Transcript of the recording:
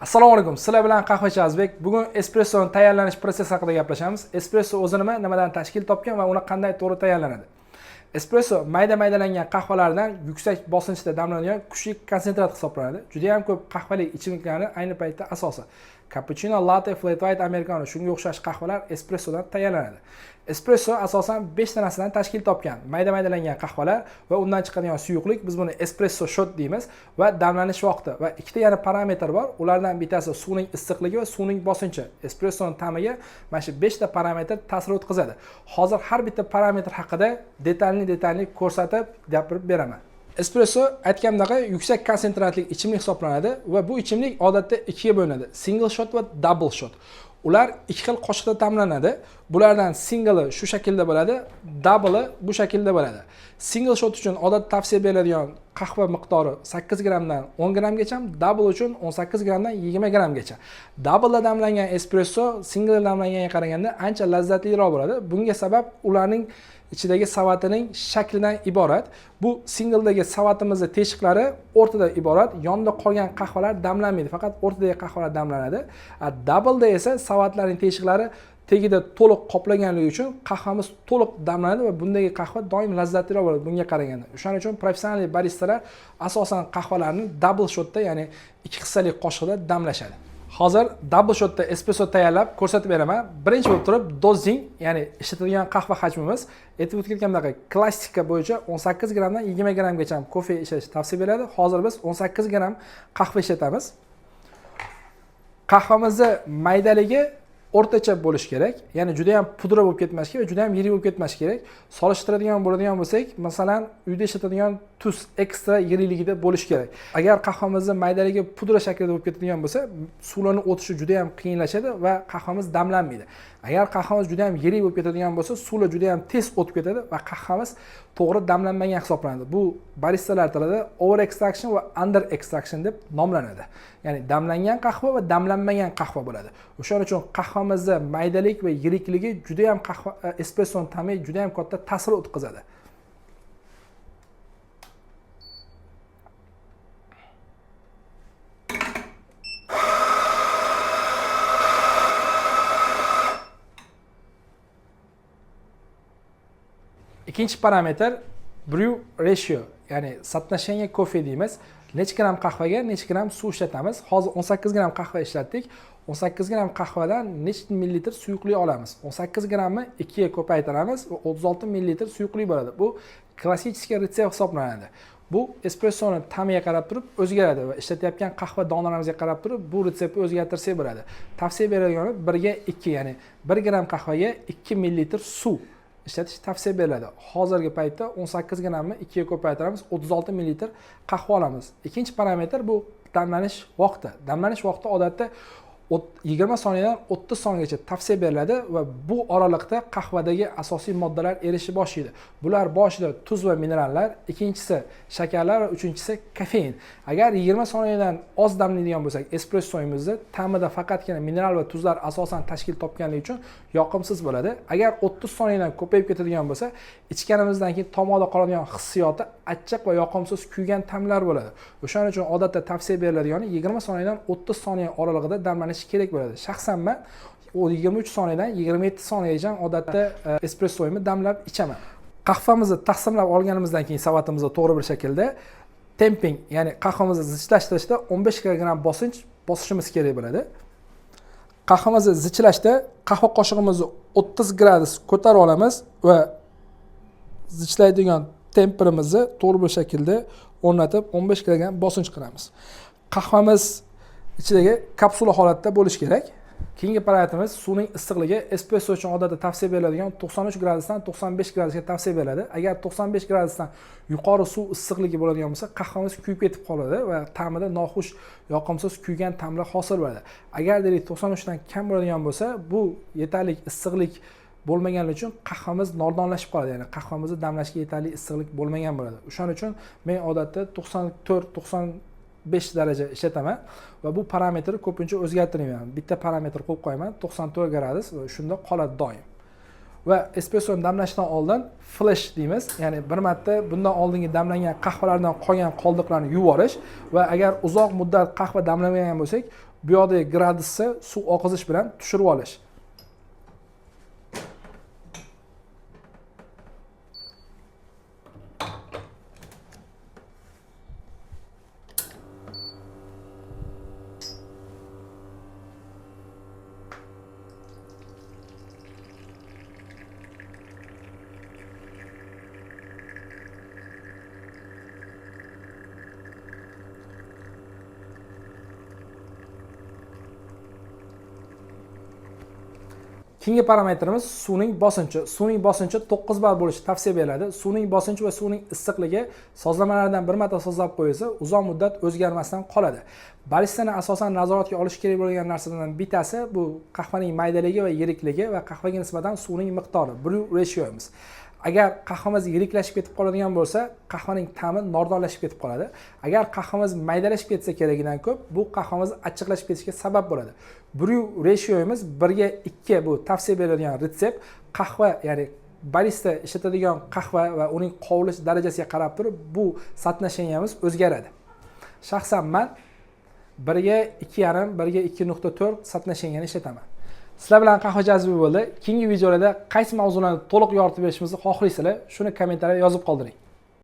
Assalomu alaykum. Sizlar bilan qahvachi Azbek. Bugun espressoni tayyorlanish prosessi haqida gaplashamiz. Espresso o'zi nima, nimadan tashkil topgan va uni qanday to'g'ri tayyorlanadi? Espresso mayda-maydalangan qahvalardan yuksak bosimda damlanadigan kuchli konsentrat hisoblanadi. Juda ham ko'p qahvali ichimliklarning ayni paytda asosi. Cappuccino, latte, flat white, americano shunga o'xshash qahvalar espressodan tayyorlanadi. Espresso asosan 5 ta narsadan tashkil topgan. Mayda-maydalangan qahvalar va undan chiqadigan suyuqlik, biz buni espresso shot deymiz va damlanish vaqti va ikkita yana parametr bor. Ulardan bittasi suvning issiqligi va suvning bosinchi. Espressoning ta'miga mana shu 5 ta parametr ta'sir o'tkazadi. Hozir har bitta parametr haqida detalli ko'rsatib gapirib beraman. Espresso aytganimdek yuksak konsentratli ichimlik hisoblanadi va bu ichimlik odatda ikkiga bo'linadi: single shot va double shot. Ular ikki xil qoshiqda damlanadi. Bulardan single'i shu shaklda bo'ladi, double'i bu shaklda bo'ladi. Single shot uchun odatda tavsiya beriladigan qahva miqdori 8 gramdan 10 gramgacha, double uchun 18 gramdan 20 gramgacha. Double'da damlangan espresso single damlanganga qaraganda ancha lazzatliroq bo'ladi. Bunga sabab ularning ichidagi savatining shaklidan iborat. Bu singledagi savatimizning teshiklari o'rtada iborat. Yonda qolgan qahvalar damlanmaydi, faqat o'rtadagi qahvalar damlanadi. Double'da esa savatlarning teshiklari tagida to'liq qoplaganligi uchun qahvamiz to'liq damlanadi va bundagi qahva doim lazzatliroq bo'ladi bunga qaraganda. O'shaning uchun professional baristalar asosan qahvalarni double shotda, ya'ni ikki hissali qoshiqda damlashadi. Hozir double shotda espresso tayyorlab ko'rsatib beraman. Birinchi bo'lib turib dozing, ya'ni ishlatilgan qahva hajmimiz aytib o'tganimdek klassika bo'yicha 18 gramdan 20 gramgacha kofe ishlatish tavsiya beriladi. Hozir biz 18 gram qahva ishlatamiz. Qahvamizni maydaligi o'rtacha bo'lish kerak. Ya'ni juda ham pudra bo'lib ketmasligi kerak va juda ham yirik bo'lib ketmasligi kerak. Solishtiradigan bo'ladigan bo'lsak, masalan, uyda ishlatadigan tuz ekstra yirikligida bo'lish kerak. Agar qahvamizni maydaligi pudra shaklida bo'lib ketadigan bo'lsa, suvlarning o'tishi juda ham qiyinlashadi va qahvamiz damlanmaydi. Agar qahvamiz juda ham yirik bo'lib ketadigan bo'lsa, suvlar juda ham tez o'tib ketadi va qahvamiz to'g'ri damlanmagan hisoblanadi. Bu baristalar tilida over extraction va under extraction deb nomlanadi. Ya'ni damlangan qahva va damlanmagan qahva bo'ladi. O'shaning uchun qahvamizda maydalik va yirikligi juda ham qahva espressoning ta'miga juda ham katta ta'sir o'tkazadi. Ikkinchi parametr brew ratio, ya'ni соотношение kofe deymiz. Necha gram qahvaga necha gram suv ishlatamiz? Hozir 18 gram qahva ishlatdik. 18 gram qahvadan necha millilitr suyuqlik olamiz? 18 gramni 2 ga ko'paytiramiz va 36 millilitr suyuqlik bo'ladi. Bu klassik retsept hisoblanadi. Bu espressoni ta'miga qarab turib o'zgaradi va ishlatayotgan qahva donalarimizga qarab turib bu retseptni o'zgartirsak bo'ladi. Tavsiya berilgani 1 ga 2, ya'ni 1 gram qahvaga 2 millilitr suv ishlatish tavsiya beriladi. Hozirgi paytda 18 gramni 2 ga ko'paytiramiz, 36 millilitr qahva olamiz. Ikkinchi parametr bu damlanish vaqti. Damlanish vaqti odatda 20 soniyadan 30 soniyagacha tavsiya beriladi va bu oralikda qahvadagi asosiy moddalar erishib boshlaydi. Bular boshida tuz va minerallar, ikkinchisi shakarlar va uchinchisi kofein. Agar 20 soniyadan oz damlaydigan bo'lsak, espressoyimizni ta'mida faqatgina mineral va tuzlar asosan tashkil topganligi uchun yoqimsiz bo'ladi. Agar 30 soniyadan ko'payib ketadigan bo'lsa, ichganimizdan keyin tomoqda qoladigan hissiyoti achchiq va yoqimsiz kuygan ta'mlar bo'ladi. O'shaning uchun odatda tavsiya beriladigani 20 soniyadan 30 soniya oralig'ida damlanish kerak bo'ladi. Shaxsan men 23 soniyadan 27 soniyagacha odatda espressoyimni damlab ichaman. Qahvamizni taqsimlab olganimizdan keyin savatimizni to'g'ri bir shaklda temping, ya'ni qahvamizni zichlashtirishda 15 kilogram bosishimiz kerak bo'ladi. Qahvamizni zichlashda qahva qoshig'imizni 30 gradus ko'tarib olamiz va zichlaydigan temperimizni to'g'ri bir shaklda o'rnatib 15 kilogram bosim qilamiz. Qahvamiz ichidagi kapsula holatda bo'lishi kerak. Keyingi parametrimiz suvning issiqligi. Espresso uchun odatda tavsiya beriladigan 93 gradusdan 95 gradusga tavsiya beriladi. Agar 95 gradusdan yuqori suv issiqligi bo'ladigan bo'lsa, qahvamiz kuyib ketib qoladi va ta'mida noxush, yoqimsiz kuygan ta'mlar hosil bo'ladi. Agar deylik 93 dan kam bo'ladigan bo'lsa, bu yetarli issiqlik bo'lmaganligi uchun qahvamiz nordonlashib qoladi. Ya'ni qahvamizni damlashga yetarli issiqlik bo'lmagan bo'ladi. O'shaning uchun men odatda 94-95 daraja ishlataman va bu parametrni ko'pincha o'zgartirmayman. Bitta parametr qo'yib qo'yaman, 94 gradus va shunda qoladi doim. Va espressoni damlashdan oldin flash deymiz. Ya'ni bir marta bundan oldingi damlangan qahvalardan qolgan qoldiqlarni yuvorish va agar uzoq muddat qahva damlamagan bo'lsak, bu yoqdagi gradusni suv oqizish bilan tushirib olish. Keyingi parametrimiz suvning bosinchi. Suvning bosinchi 9 bar bo'lishi tavsiya beriladi. Suvning bosinchi va suvning issiqligi sozlamalardan bir marta sozlab qo'yilsa, uzoq muddat o'zgarmasdan qoladi. Baristani asosan nazoratga olish kerak bo'lgan narsalardan bittasi bu qahvaning maydaligi va yirikligi va qahvaga nisbatan suvning miqdori, brew ratiomiz. Agar qahvamiz yiriklashib ketib qoladigan bo'lsa, qahvaning ta'mi nordonlashib ketib qoladi. Agar qahvamiz maydalashib ketsa keragidan ko'p, bu qahvamiz achchiqlashib ketishiga sabab bo'ladi. Brew ratiomiz 1 ga 2 bu tavsiya berilgan retsept. Qahva, ya'ni barista ishlatadigan qahva va uning qovurish darajasiga qarab turib, bu соотношениemiz o'zgaradi. Shaxsan men 1 ga 2,5, 1 ga 2.4 соотношениeni ishlataman. Sizlar bilan qahva jazbi bo'ldi. Keyingi videolarda qaysi mavzularni to'liq yoritib berishimizni xohlaysizlar, shuni kommentariyada yozib qoldiring.